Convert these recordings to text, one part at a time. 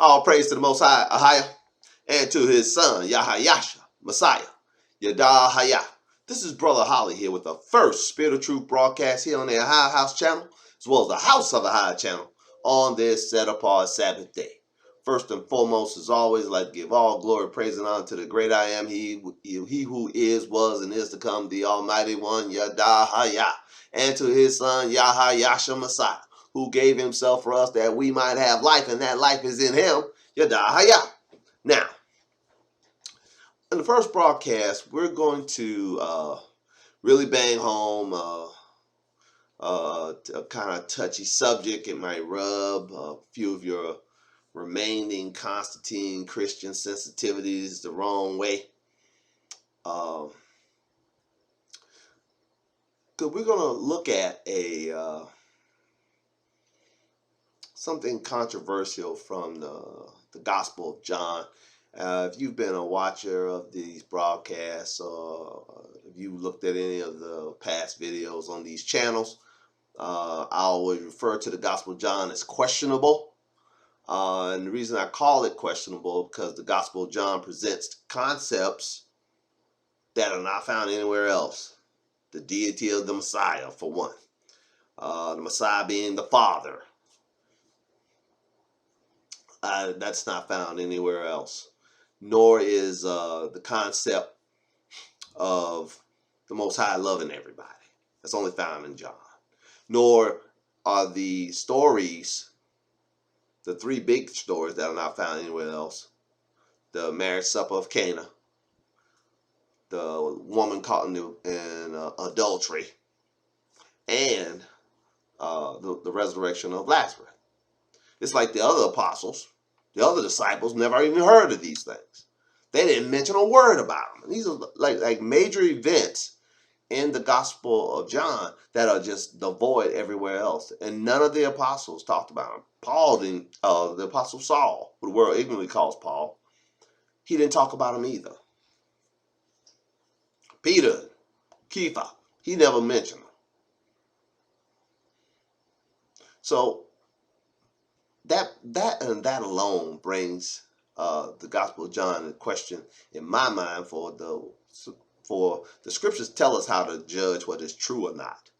All praise to the Most High, Ahiah, and to his son, Yahayasha, Messiah, Yadahaya. This is Brother Holly here with the first Spirit of Truth broadcast here on the Ahia House channel, as well as the House of Ahia channel, on this set-apart Sabbath day. First and foremost, as always, I'd like to give all glory, praise, and honor to the great I am, he who is, was, and is to come, the Almighty One, Yadahaya, and to his son, Yahayasha, Messiah, who gave himself for us that we might have life, and that life is in him, Yadahaya. Now, in the first broadcast, we're going to really bang home a kind of touchy subject. It might rub a few of your remaining Constantine Christian sensitivities the wrong way. Because we're going to look at something controversial from the Gospel of John. If you've been a watcher of these broadcasts, or if you looked at any of the past videos on these channels, I always refer to the Gospel of John as questionable. And the reason I call it questionable because the Gospel of John presents concepts that are not found anywhere else. The deity of the Messiah, for one. The Messiah being the Father. That's not found anywhere else. Nor is the concept of the Most High loving everybody. That's only found in John. Nor are the stories, the three big stories that are not found anywhere else. The marriage supper of Cana, the woman caught in adultery, and the resurrection of Lazarus. It's like the other apostles, the other disciples never even heard of these things. They didn't mention a word about them. These are like major events in the Gospel of John that are just devoid everywhere else. And none of the apostles talked about them. Paul didn't, the apostle Saul, who the world ignorantly calls Paul, he didn't talk about him either. Peter, Kepha, he never mentioned them. So that alone brings the Gospel of John in question in my mind, for the scriptures tell us how to judge what is true or not.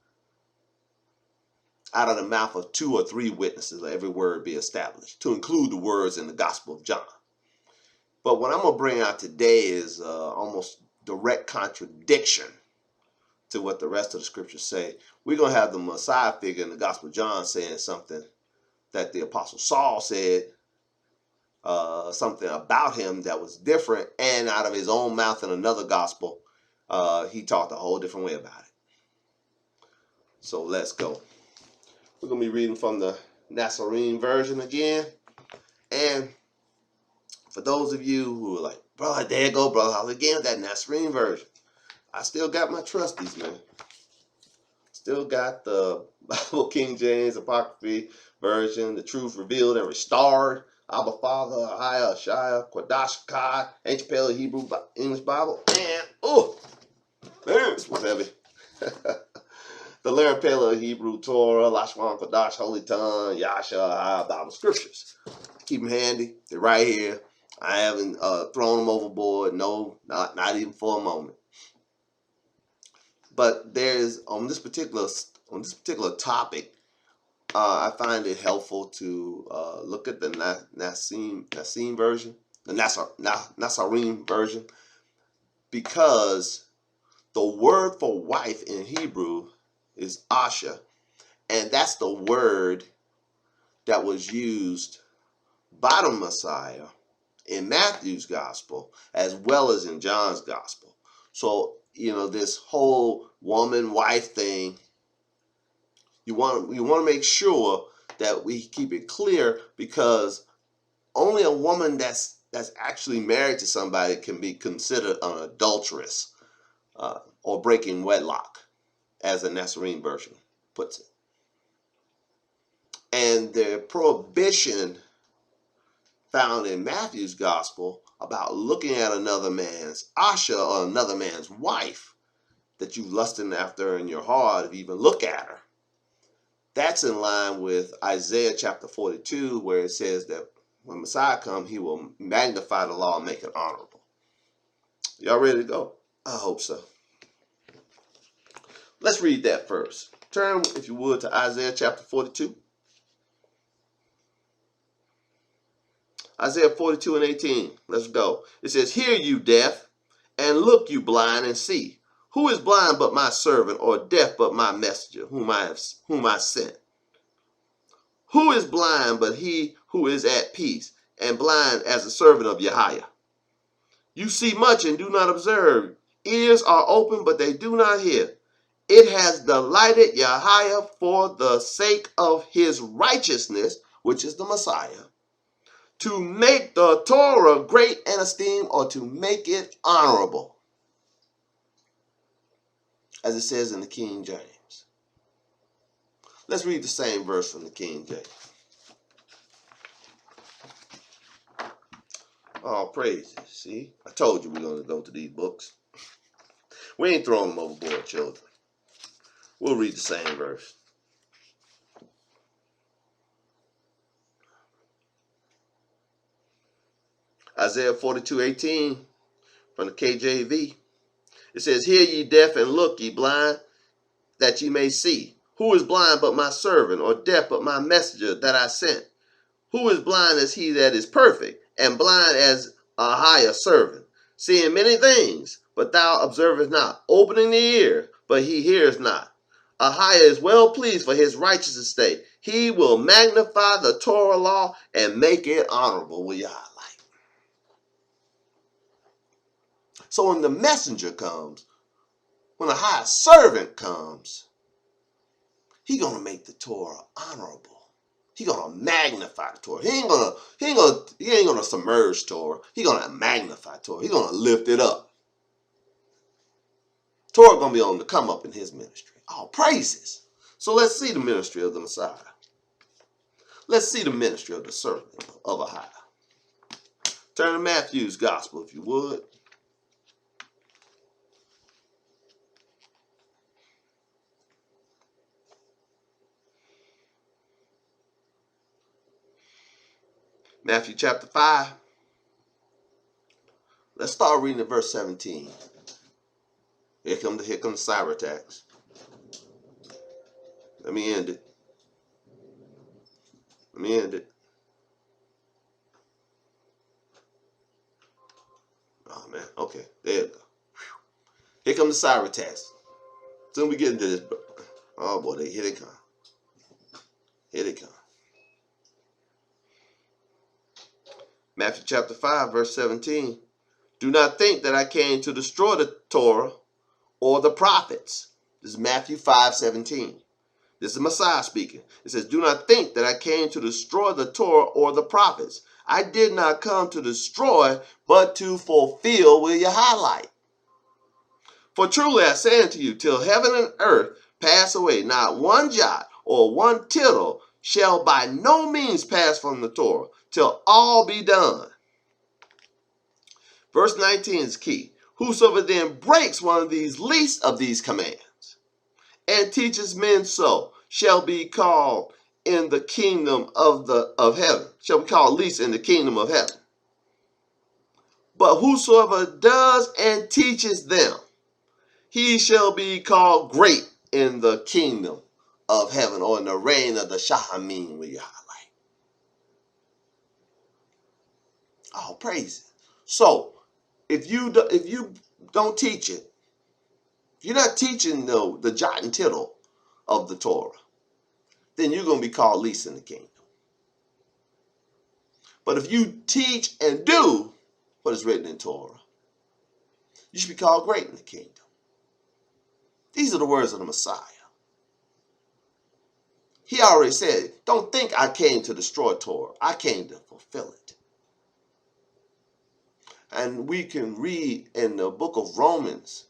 Out of the mouth of 2 or 3 witnesses, let every word be established, to include the words in the Gospel of John. But what I'm going to bring out today is almost direct contradiction to what the rest of the scriptures say. We're going to have the Messiah figure in the Gospel of John saying something that the Apostle Saul said, something about him that was different, and out of his own mouth in another gospel, he talked a whole different way about it. So let's go. We're going to be reading from the Nazarene version again. And for those of you who are like, brother, there you go, brother, I'll again that Nazarene version. I still got my trusties, man. Still got the Bible King James Apocryphy version, the truth revealed and restored, Abba Father, Ahia, Shia, Quadash, Kai, Ancient Paleo Hebrew English Bible, and, man, this was heavy. The Learned Paleo Hebrew Torah, Lashwan, Quadash, Holy Tongue, Yasha, Ahia, Bible Scriptures. Keep them handy. They're right here. I haven't thrown them overboard. No, not even for a moment. But there's on this particular topic, I find it helpful to look at the Nassim version, the Nazarene version, because the word for wife in Hebrew is Asha, and that's the word that was used by the Messiah in Matthew's gospel as well as in John's gospel. So, this whole woman-wife thing, you want to make sure that we keep it clear, because only a woman that's actually married to somebody can be considered an adulteress or breaking wedlock, as the Nazarene version puts it. And the prohibition found in Matthew's gospel about looking at another man's Asha, or another man's wife, that you lusting after in your heart, if you even look at her, that's in line with Isaiah chapter 42, where it says that When Messiah comes, he will magnify the law and make it honorable. Y'all ready to go? I hope so. Let's read that first. Turn, if you would, to Isaiah chapter 42. Isaiah 42 and 18. Let's go. It says, hear you deaf, and look you blind, and see. Who is blind but my servant, or deaf but my messenger, whom I sent? Who is blind but he who is at peace, and blind as the servant of Yahweh? You see much and do not observe. Ears are open, but they do not hear. It has delighted Yahweh for the sake of his righteousness, which is the Messiah, to make the Torah great and esteemed, or to make it honorable, as it says in the King James. Let's read the same verse from the King James. All praises. See, I told you we're going to go to these books. We ain't throwing them overboard, children. We'll read the same verse. Isaiah 42:18 from the KJV. It says, hear ye deaf and look ye blind, that ye may see. Who is blind but my servant, or deaf but my messenger that I sent? Who is blind as he that is perfect, and blind as a higher servant, seeing many things, but thou observest not, opening the ear, but he hears not. Ahiah is well pleased for his righteousness' sake. He will magnify the Torah law and make it honorable. Will you highlight? So when the messenger comes, when a high servant comes, he's gonna make the Torah honorable. He's gonna magnify the Torah. He ain't gonna submerge Torah. He's gonna magnify Torah. He's gonna lift it up. Torah gonna be on the come up in his ministry. All praises. So let's see the ministry of the Messiah. Let's see the ministry of the servant of Ahiah. Turn to Matthew's gospel, if you would. Matthew chapter 5. Let's start reading at verse 17. Here comes the cyber attacks. Let me end it. Oh man, okay, there you go. Here comes the cyber attacks. Soon we get into this. Oh boy, here they come. Here they come. Matthew chapter 5, verse 17. Do not think that I came to destroy the Torah or the prophets. This is Matthew 5:17. This is Messiah speaking. It says, do not think that I came to destroy the Torah or the prophets. I did not come to destroy, but to fulfill. Will you highlight? For truly I say unto you, till heaven and earth pass away, not one jot or one tittle shall by no means pass from the Torah, till all be done. Verse 19 is key. Whosoever then breaks one of these least of these commands and teaches men so shall be called in the kingdom of heaven. Shall be called least in the kingdom of heaven. But whosoever does and teaches them, he shall be called great in the kingdom of heaven, or in the reign of the Shahamim, will you highlight? Oh, praise it. So, if you don't teach it, if you're not teaching the jot and tittle of the Torah, then you're going to be called least in the kingdom. But if you teach and do what is written in Torah, you should be called great in the kingdom. These are the words of the Messiah. He already said, don't think I came to destroy Torah. I came to fulfill it. And we can read in the book of Romans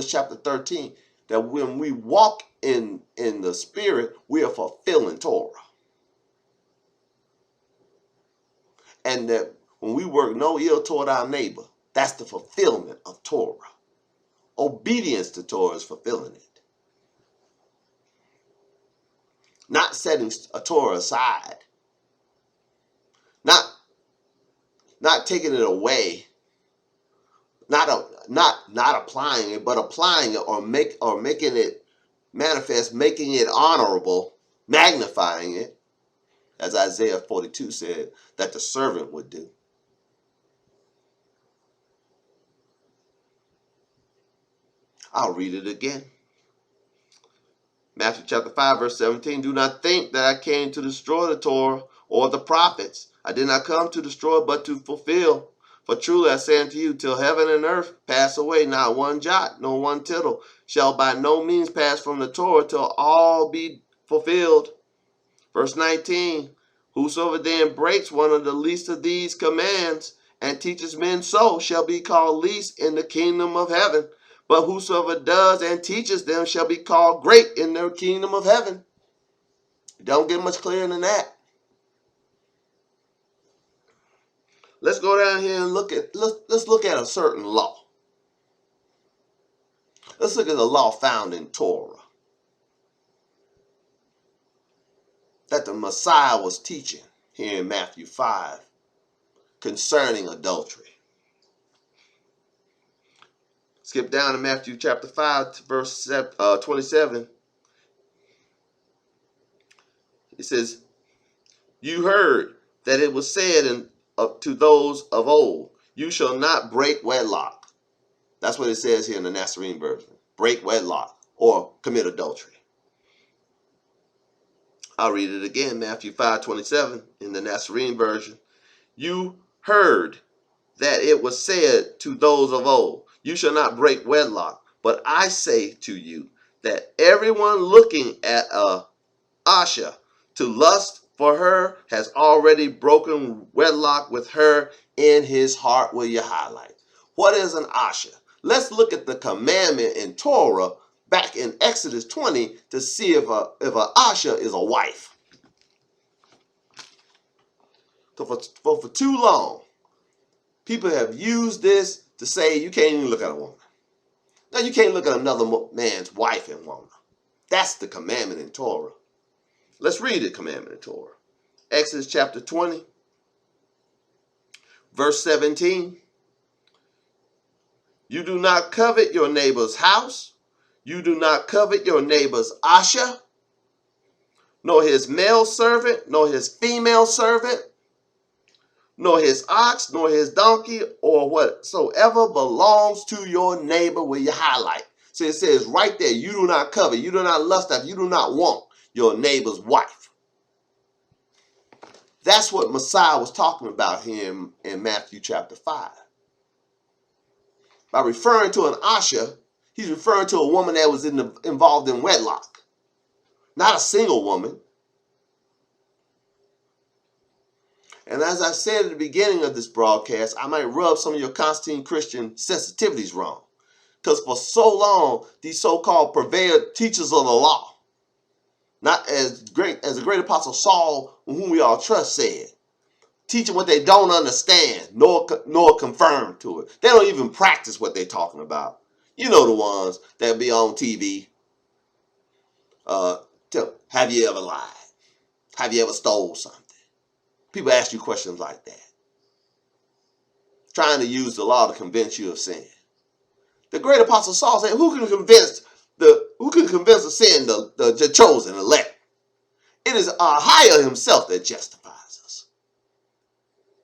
chapter 13, that when we walk in the Spirit, we are fulfilling Torah. And that when we work no ill toward our neighbor, that's the fulfillment of Torah. Obedience to Torah is fulfilling it. Not setting a Torah aside. Not not taking it away, not applying it, but applying it or making it manifest, making it honorable, magnifying it, as Isaiah 42 said that the servant would do. I'll read it again. Matthew chapter 5, verse 17. Do not think that I came to destroy the Torah or the prophets. I did not come to destroy, but to fulfill. For truly I say unto you, till heaven and earth pass away, not one jot, nor one tittle shall by no means pass from the Torah till all be fulfilled. Verse 19. Whosoever then breaks one of the least of these commands and teaches men so shall be called least in the kingdom of heaven. But whosoever does and teaches them shall be called great in their kingdom of heaven. Don't get much clearer than that. Let's go down here and let's look at a certain law. Let's look at the law found in Torah that the Messiah was teaching here in Matthew 5 concerning adultery. Skip down to Matthew chapter 5, verse 27. It says, you heard that it was said to those of old, you shall not break wedlock. That's what it says here in the Nazarene version. Break wedlock or commit adultery. I'll read it again, Matthew 5:27 in the Nazarene version. You heard that it was said to those of old, you shall not break wedlock. But I say to you that everyone looking at a Asha to lust for her has already broken wedlock with her in his heart. Will you highlight? What is an Asha? Let's look at the commandment in Torah back in Exodus 20 to see if a Asha is a wife. So for too long, people have used this to say you can't even look at a woman. No, you can't look at another man's wife and woman. That's the commandment in Torah. Let's read the commandment in Torah. Exodus chapter 20, verse 17. You do not covet your neighbor's house. You do not covet your neighbor's Asha, nor his male servant, nor his female servant, nor his ox, nor his donkey, or whatsoever belongs to your neighbor. Will you highlight? So it says right there, you do not covet, you do not lust after, you do not want your neighbor's wife. That's what Messiah was talking about here in Matthew chapter 5. By referring to an Asha, he's referring to a woman that was involved in wedlock. Not a single woman. And as I said at the beginning of this broadcast, I might rub some of your Constantine Christian sensitivities wrong. Because for so long, these so-called purveyor teachers of the law, not as great as the great apostle Saul, whom we all trust, said, teaching what they don't understand, nor confirm to it. They don't even practice what they're talking about. You know the ones that be on TV. Have you ever lied? Have you ever stole something? People ask you questions like that. Trying to use the law to convince you of sin. The great apostle Saul said, who can convince of sin the chosen elect? It is Ahia himself that justifies us.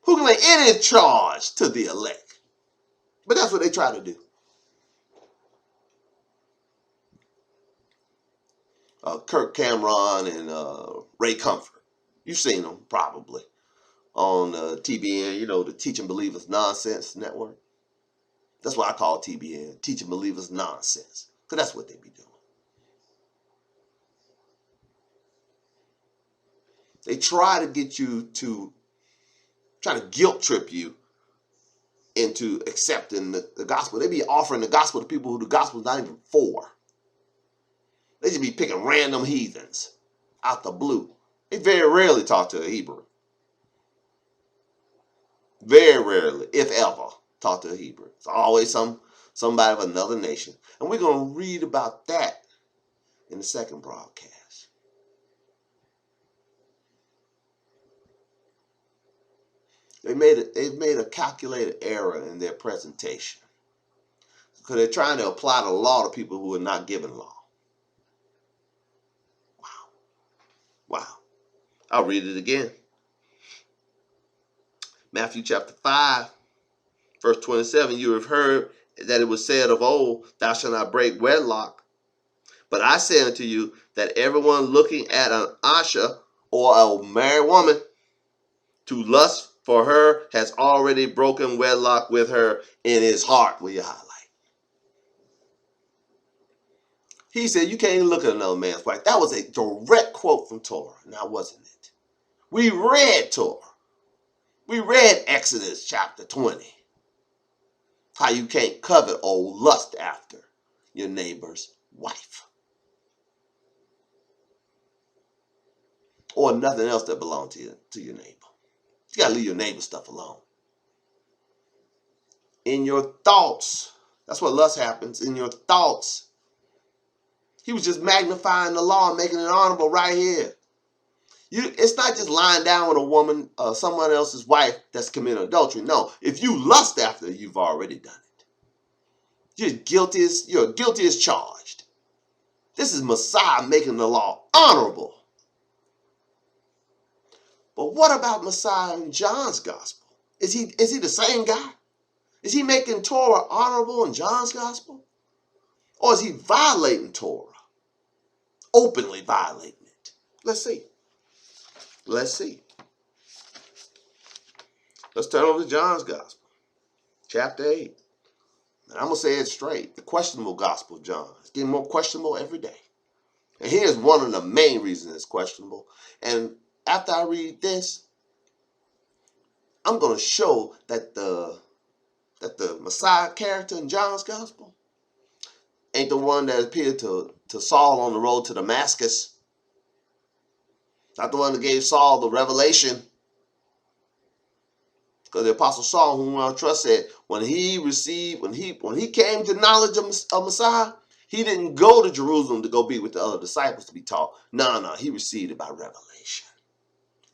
Who can lay any charge to the elect? But that's what they try to do. Kirk Cameron and Ray Comfort. You've seen them probably on TBN, the Teaching Believers Nonsense Network. That's what I call TBN, Teaching Believers Nonsense, because that's what they be doing. They try to get you to, try to guilt trip you into accepting the gospel. They be offering the gospel to people who the gospel's not even for. They just be picking random heathens out the blue. They very rarely talk to a Hebrew. Very rarely, if ever, talk to a Hebrew. It's always somebody of another nation. And we're going to read about that in the second broadcast. They've made a calculated error in their presentation because they're trying to apply the law to people who are not given law. Wow. Wow. I'll read it again. Matthew chapter 5, verse 27. You have heard that it was said of old, thou shalt not break wedlock. But I say unto you that everyone looking at an Asha or a married woman to lust for her has already broken wedlock with her in his heart. Will you highlight? He said you can't even look at another man's wife. That was a direct quote from Torah. Now, wasn't it? We read Torah. We read Exodus chapter 20. How you can't covet or lust after your neighbor's wife. Or nothing else that belongs to your neighbor. You gotta leave your neighbor stuff alone. In your thoughts. That's what lust happens. In your thoughts. He was just magnifying the law and making it honorable right here. It's not just lying down with a woman, someone else's wife that's committing adultery. No, if you lust after her, you've already done it. You're guilty as charged. This is Messiah making the law honorable. But what about Messiah in John's gospel? Is he the same guy? Is he making Torah honorable in John's gospel? Or is he violating Torah? Openly violating it? Let's see. Let's see. Let's turn over to John's gospel, chapter 8. And I'm going to say it straight. The questionable gospel of John. It's getting more questionable every day. And here's one of the main reasons it's questionable. And after I read this, I'm going to show that the Messiah character in John's gospel ain't the one that appeared to Saul on the road to Damascus. Not the one that gave Saul the revelation. Because the apostle Saul, whom I trust, said when he came to knowledge of Messiah, he didn't go to Jerusalem to go be with the other disciples to be taught. No, he received it by revelation.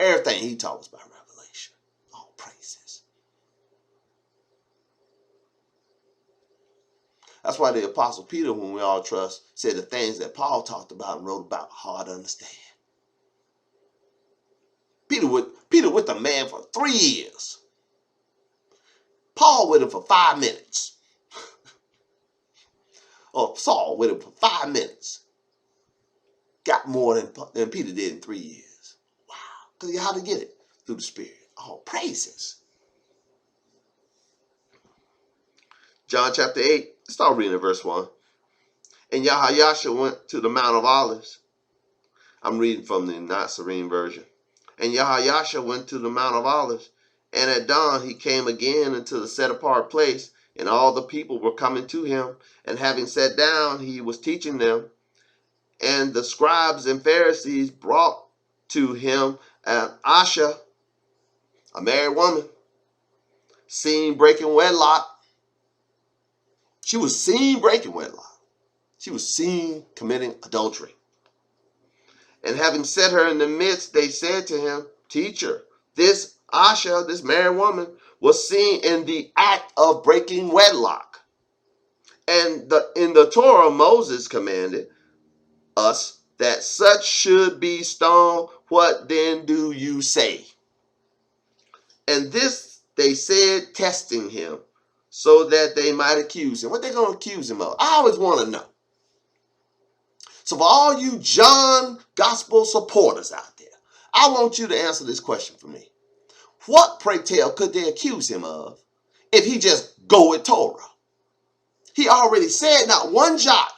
Everything he taught was by revelation. All praises. That's why the apostle Peter, whom we all trust, said the things that Paul talked about and wrote about hard to understand. Peter with the man for 3 years. Paul with him for 5 minutes. Or Saul with him for 5 minutes. Got more than Peter did in 3 years. Wow. Because you how to get it? Through the Spirit. All praises. John chapter 8. Let's start reading at verse 1. And Yahayasha went to the Mount of Olives. I'm reading from the Nazarene version. And Yahayasha went to the Mount of Olives. And at dawn he came again into the set apart place. And all the people were coming to him. And having sat down, he was teaching them. And the scribes and Pharisees brought to him an Asha, a married woman, seen breaking wedlock. She was seen breaking wedlock. She was seen committing adultery. And having set her in the midst, they said to him, Teacher, this Asha, this married woman, was seen in the act of breaking wedlock. And in the Torah, Moses commanded us that such should be stoned. What then do you say? And this they said, testing him, so that they might accuse him. What they going to accuse him of? I always want to know. So for all you John gospel supporters out there, I want you to answer this question for me. What, pray tell, could they accuse him of if he just go with Torah? He already said not one jot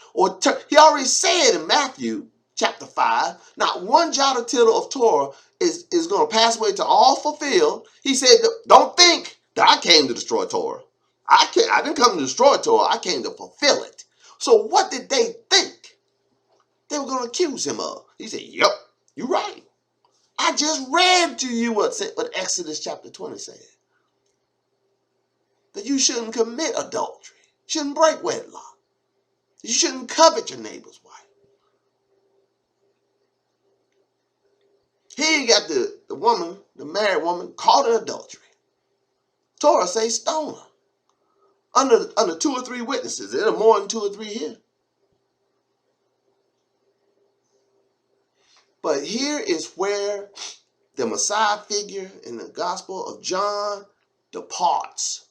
he already said in Matthew chapter 5, not one jot or tittle of Torah is going to pass away to all fulfilled. He said, don't think that I came to destroy Torah. I didn't come to destroy Torah. I came to fulfill it. So what did they think they were going to accuse him of? He said, yep, you're right. I just read to you what Exodus chapter 20 said. That you shouldn't commit adultery. You shouldn't break wedlock. You shouldn't covet your neighbor's wife. Here you got the woman, the married woman, caught in adultery. Torah say stone her. Under 2 or 3 witnesses. There are more than 2 or 3 here. But here is where the Messiah figure in the Gospel of John departs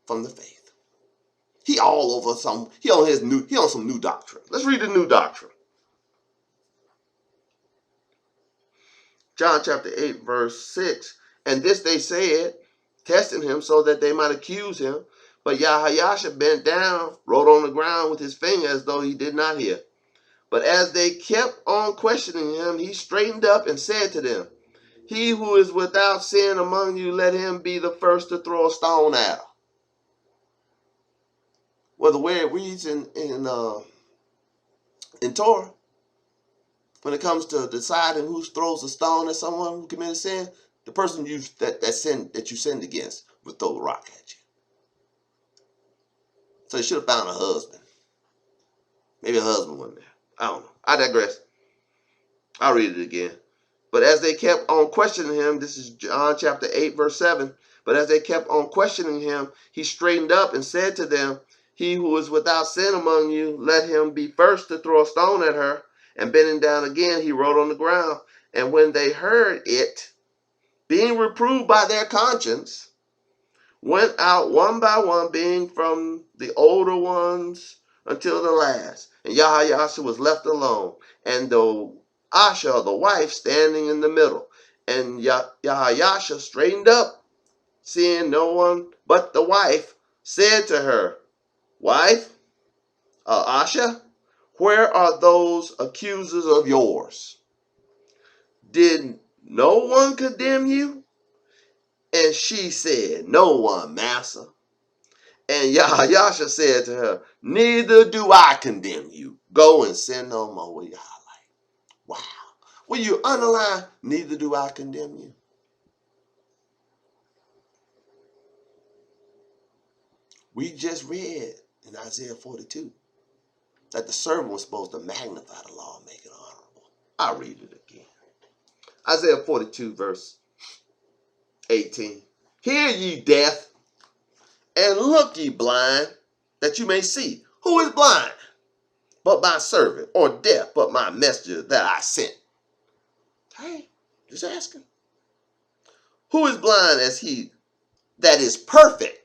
from the faith. He all over he on some new doctrine. Let's read the new doctrine. John chapter 8, verse 6. And this they said, testing him so that they might accuse him. But Yahayasha bent down, wrote on the ground with his finger as though he did not hear. But as they kept on questioning him, he straightened up and said to them, he who is without sin among you, let him be the first to throw a stone at her. Well, the way it reads in Torah, when it comes to deciding who throws a stone at someone who committed sin, the person that you sinned against would throw a rock at you. So you should have found a husband. Maybe a husband wasn't there. I don't know. I digress. I'll read it again. But as they kept on questioning him, this is John chapter 8, verse 7. But as they kept on questioning him, he straightened up and said to them, he who is without sin among you, let him be first to throw a stone at her. And bending down again, he wrote on the ground. And when they heard it, being reproved by their conscience, went out one by one, being from the older ones until the last. And Yahayasha was left alone, and the Asha, the wife, standing in the middle. And Yahayasha straightened up, seeing no one but the wife, said to her, wife, Asha, where are those accusers of yours? Did no one condemn you? And she said, no one, master. And Yahayasha said to her, neither do I condemn you. Go and sin no more. With you highlight. Wow. Will you underline, neither do I condemn you? We just read in Isaiah 42 that the servant was supposed to magnify the law and make it honorable. I'll read it again. Isaiah 42, verse 18. Hear ye deaf, and look ye blind, that you may see. Who is blind but my servant, or deaf but my messenger that I sent? Hey, just asking. Who is blind as he that is perfect,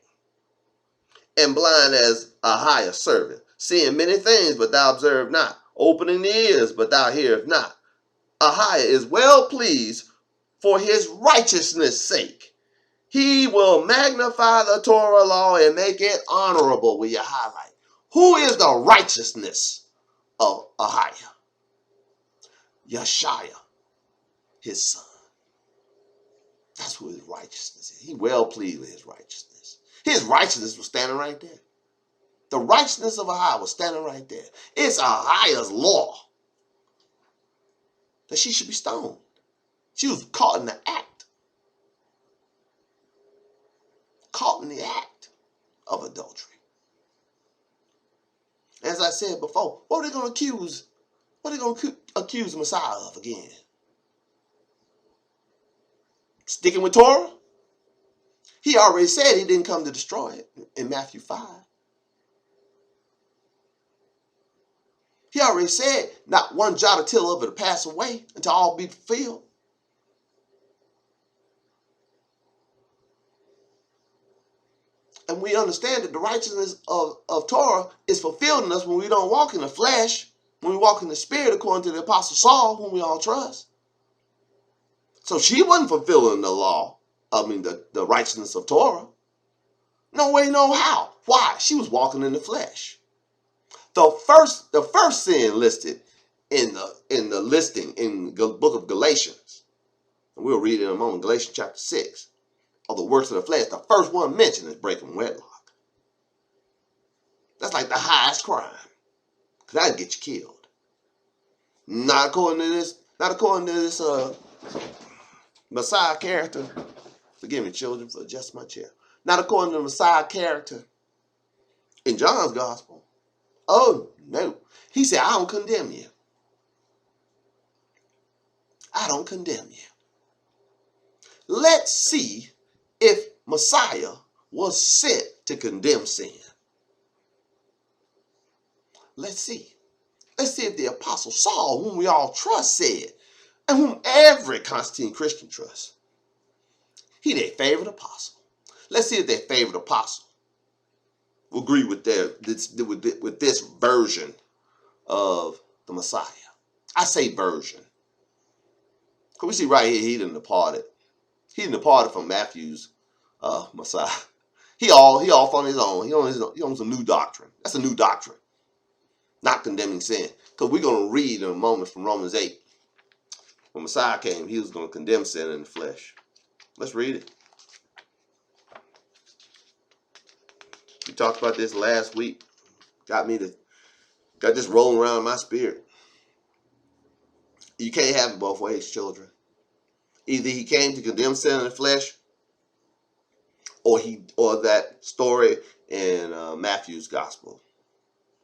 and blind as a higher servant, seeing many things, but thou observe not, opening the ears, but thou hearest not. Ahiah is well pleased for his righteousness' sake. He will magnify the Torah law and make it honorable. With your highlight. Who is the righteousness of Ahiah? Yeshaya, his son. That's who his righteousness is. He well pleased with his righteousness. His righteousness was standing right there. The righteousness of Ahiah was standing right there. It's Ahiah's law that she should be stoned. She was caught in the act. Caught in the act of adultery. As I said before, what are they going to accuse? What are they going to accuse Messiah of again? Sticking with Torah? He already said he didn't come to destroy it in Matthew 5. He already said not one jot or tittle of it to pass away until all be fulfilled. And we understand that the righteousness of Torah is fulfilled in us when we don't walk in the flesh, when we walk in the spirit, according to the Apostle Saul, whom we all trust. So she wasn't fulfilling the law, the righteousness of Torah. No way, no how. Why? She was walking in the flesh. The first sin listed in the listing in the book of Galatians, and we'll read it in a moment, Galatians chapter 6, of the works of the flesh, the first one mentioned is breaking wedlock. That's like the highest crime, because that'd get you killed. Not according to this Messiah character. Forgive me, children, for adjusting my chair. Not according to the Messiah character in John's gospel. Oh, no. He said, I don't condemn you. I don't condemn you. Let's see if Messiah was sent to condemn sin. Let's see. Let's see if the Apostle Saul, whom we all trust, said, and whom every Constantine Christian trusts. He their favorite apostle. Let's see if their favorite apostle will agree with this version of the Messiah. I say version, because we see right here he done departed. He done departed from Matthew's Messiah. He off on his own. He on some new doctrine. That's a new doctrine. Not condemning sin. Because we're going to read in a moment from Romans 8. When Messiah came, he was going to condemn sin in the flesh. Let's read it. We talked about this last week. Got this rolling around in my spirit. You can't have it both ways, children. Either he came to condemn sin in the flesh, or that story in Matthew's gospel.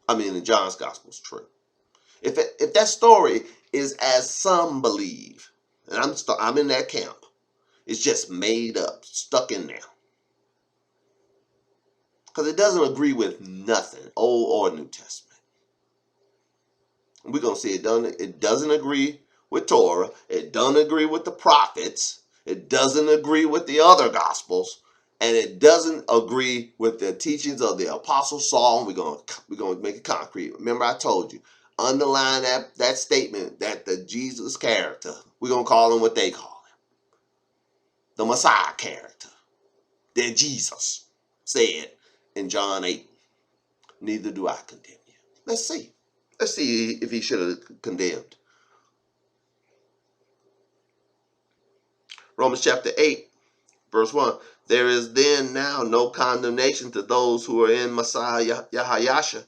In John's gospel is true. If that story is as some believe, and I'm in that camp, it's just made up, stuck in there. Because it doesn't agree with nothing, Old or New Testament. And we're going to see it doesn't agree with Torah. It doesn't agree with the prophets. It doesn't agree with the other gospels. And it doesn't agree with the teachings of the Apostle Saul. We're going to make it concrete. Remember I told you, underline that statement, that the Jesus character, we're going to call him what they call him. The Messiah character. That Jesus said in John 8, neither do I condemn you. Let's see. Let's see if he should have condemned. Romans chapter 8, verse 1. There is then now no condemnation to those who are in Messiah Yahayasha,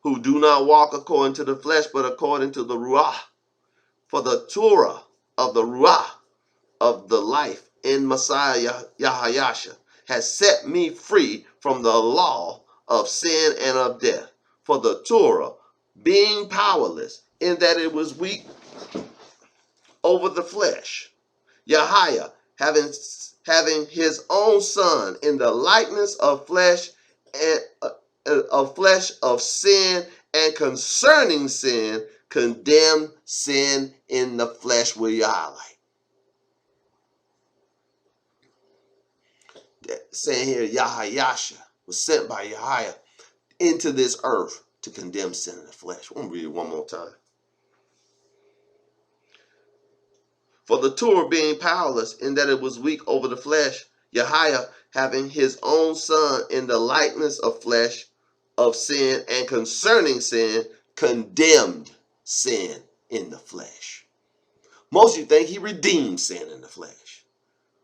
who do not walk according to the flesh, but according to the Ruach. For the Torah of the Ruach of the life in Messiah Yahayasha has set me free from the law of sin and of death. For the Torah, being powerless in that it was weak over the flesh, Yahya, having his own son in the likeness of flesh and of sin, and concerning sin, condemned sin in the flesh. Will you highlight? Saying here, Yahayasha was sent by Yahya into this earth to condemn sin in the flesh. I'm going to read it one more time. For the Torah being powerless in that it was weak over the flesh, Yahya, having his own son in the likeness of flesh, of sin, and concerning sin, condemned sin in the flesh. Most of you think he redeemed sin in the flesh,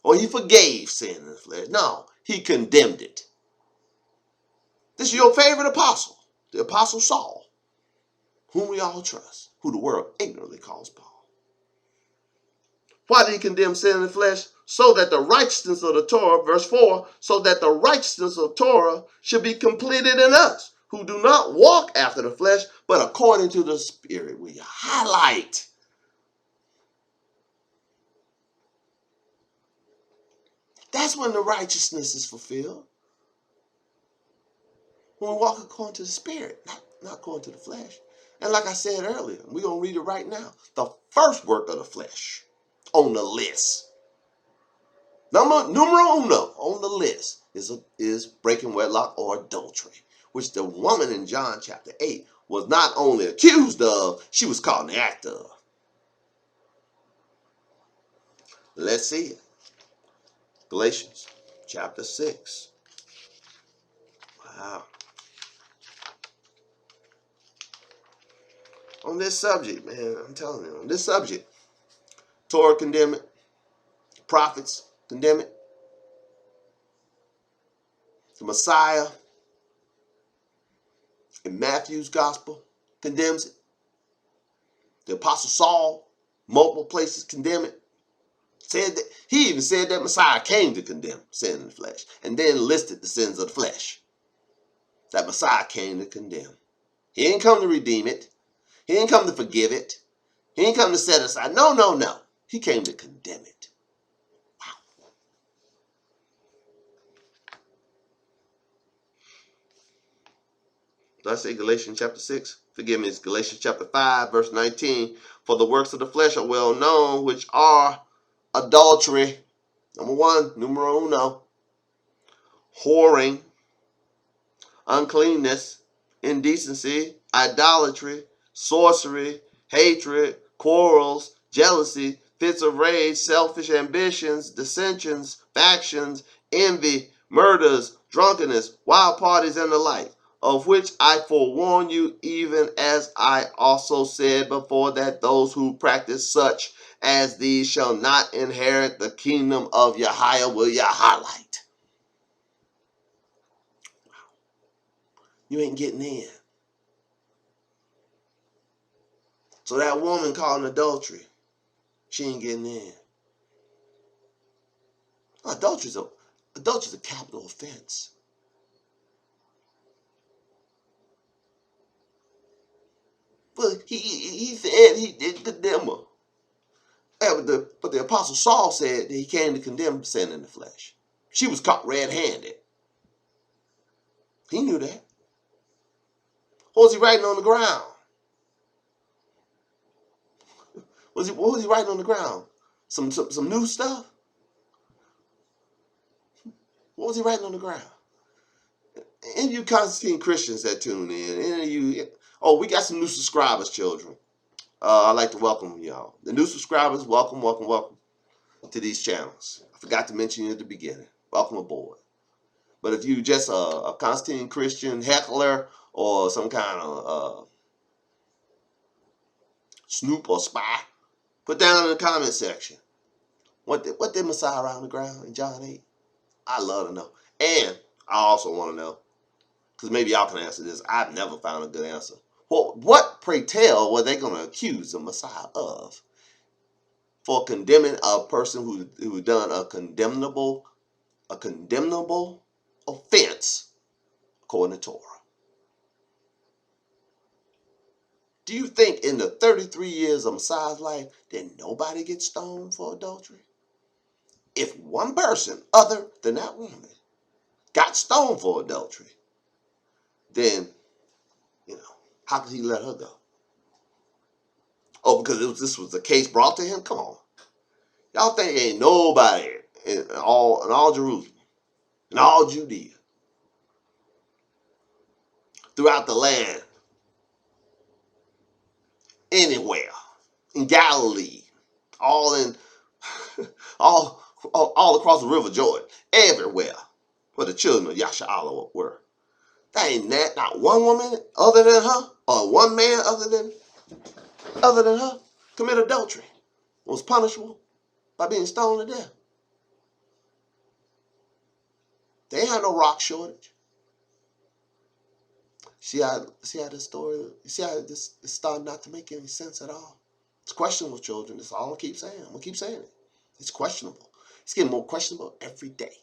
or he forgave sin in the flesh. No, he condemned it. This is your favorite apostle, the Apostle Saul, whom we all trust, who the world ignorantly calls Paul. Why did he condemn sin in the flesh? So that the righteousness of the Torah, verse 4, so that the righteousness of Torah should be completed in us, who do not walk after the flesh, but according to the Spirit. Will you highlight? That's when the righteousness is fulfilled. When we walk according to the Spirit, not according to the flesh. And like I said earlier, we're going to read it right now. The first work of the flesh on the list, numero uno on the list, is breaking wedlock or adultery, which the woman in John chapter 8 was not only accused of, she was caught in the act of. Let's see it. Galatians chapter 6. Wow. On this subject, man, I'm telling you, on this subject, Torah condemn it, prophets condemn it, the Messiah in Matthew's gospel condemns it, the Apostle Saul, multiple places condemn it. He even said that Messiah came to condemn sin in the flesh, and then listed the sins of the flesh that Messiah came to condemn. He didn't come to redeem it. He didn't come to forgive it. He didn't come to set aside. No. He came to condemn it. Wow. Did I say Galatians chapter 6? Forgive me, it's Galatians chapter 5, verse 19. For the works of the flesh are well known, which are adultery. Number one, numero uno. Whoring, uncleanness, indecency, idolatry, sorcery, hatred, quarrels, jealousy, fits of rage, selfish ambitions, dissensions, factions, envy, murders, drunkenness, wild parties, and the like, of which I forewarn you, even as I also said before, that those who practice such as these shall not inherit the kingdom of Yahweh. Will you highlight? You ain't getting in. So that woman caught in adultery, she ain't getting in. Adultery's a capital offense. But he said he did condemn her. But the Apostle Saul said that he came to condemn sin in the flesh. She was caught red-handed. He knew that. What was he writing on the ground? What was he writing on the ground? Some new stuff? What was he writing on the ground? Any of you Constantine Christians that tune in, any of you, we got some new subscribers, children. I'd like to welcome y'all. The new subscribers, welcome to these channels. I forgot to mention you at the beginning. Welcome aboard. But if you just a Constantine Christian heckler or some kind of snoop or spy, put down in the comment section. What did Messiah around the ground in John 8? I love to know. And I also want to know, because maybe y'all can answer this. I've never found a good answer. What, pray tell, were they going to accuse the Messiah of for condemning a person who done a condemnable offense according to Torah? Do you think in the 33 years of Messiah's life did nobody get stoned for adultery? If one person other than that woman got stoned for adultery, then, how could he let her go? Oh, because this was the case brought to him? Come on. Y'all think ain't nobody in all Jerusalem, in all Judea, throughout the land, anywhere, in Galilee, all across the river Jordan, everywhere where the children of Yasha'Allah were. That ain't not one woman other than her, or one man other than her, commit adultery, was punishable by being stoned to death. They ain't had no rock shortage. See how this story, see how this is starting not to make any sense at all? It's questionable, children. That's all I keep saying. I'm gonna keep saying it. It's questionable. It's getting more questionable every day.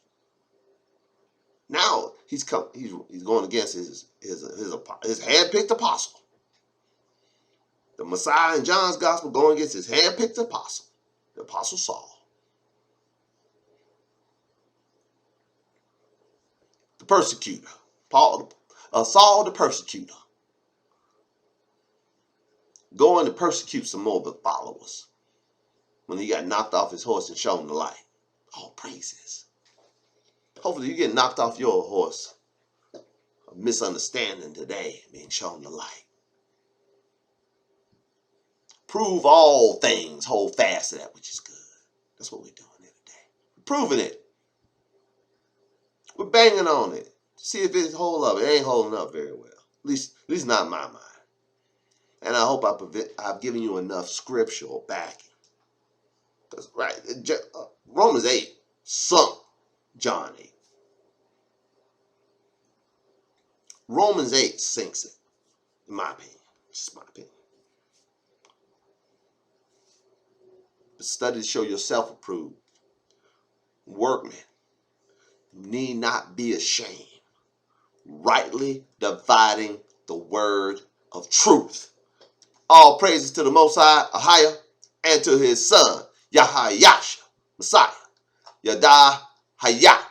Now he's going against his hand-picked apostle. The Messiah in John's gospel going against his hand-picked apostle, the Apostle Saul. The persecutor. Saul the persecutor. Going to persecute some more of the followers when he got knocked off his horse and shown the light. All praises. Hopefully you get knocked off your horse of misunderstanding today, being shown the light. Prove all things, hold fast to that which is good. That's what we're doing here today. We're proving it. We're banging on it. See if it's hold up. It ain't holding up very well. At least not in my mind. And I hope I've given you enough scriptural backing. Because, right, Romans 8 sunk John 8. Romans 8 sinks it, in my opinion. Just my opinion. The studies show yourself approved. Workmen, you need not be ashamed. Rightly dividing the word of truth. All praises to the Most High, Ahia, and to his son, Yahayasha, Messiah, Yadah Hayah.